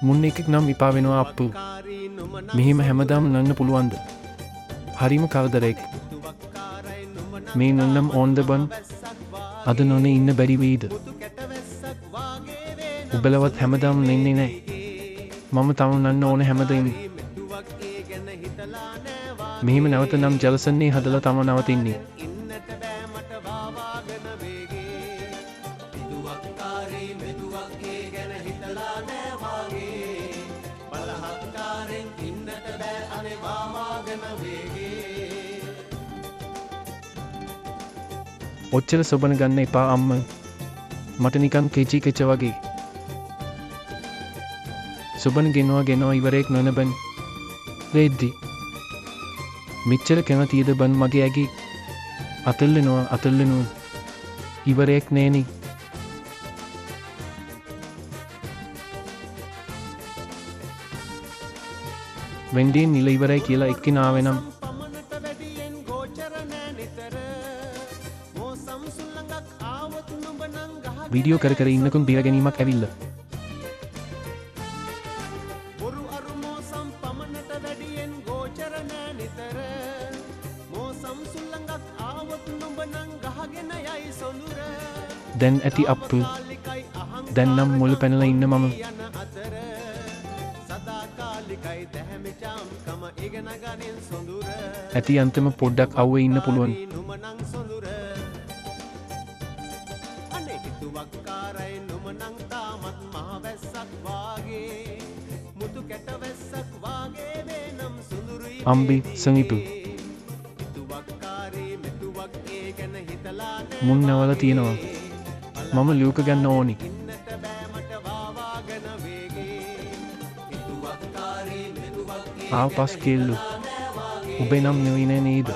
මුන්න එකෙක් නම් විපා වෙනවා අප්පු. මෙහෙම හැමදාම නන්න පුළුවන්ද? හරිම කරදරයක්. මේ නන්නම් ඕන්ද බන්? අද නොනේ ඉන්න බැරි වෙයිද? උබලවත් හැමදාම නෙන්නේ නැහැ. මම තම නන්න ඕන හැමදේම. මෙහෙම නැවත නම් ජලසන්නේ හදලා තම නවතින්නේ. ඔච්චර සොබන ගන්න එපා අම්ම. මට නිකන් කෙචි කෙච වගේ. සොබන ගෙනවා ඉවරයක් නොන බන්. රෙද්දි. මෙච්චර කැමතියද බන් මගේ ඇගේ. අතල්ලනවා. ඉවරයක් නෑනි. වෙන්ඩීන් නිල ඉවරයි කියලා එක්කෙනාවෙනම් වීඩියෝ කර ඉන්නකුන් බිර ගැනීමක් ඇවිල්ල. දැන් ඇති අප්පු. දැන් නම් මුල පැනලා ඉන්න මම. ඇති අන්තම පොඩ්ඩක් අව්වේ ඉන්න පුළුවන්. අම්බි සංගිපු මුන් නවල තියෙනවා. මම ලූක ගන්න ඕනි. ආව පස් කෙල්ලු. උබේ නම් නෙවෙයි නේද?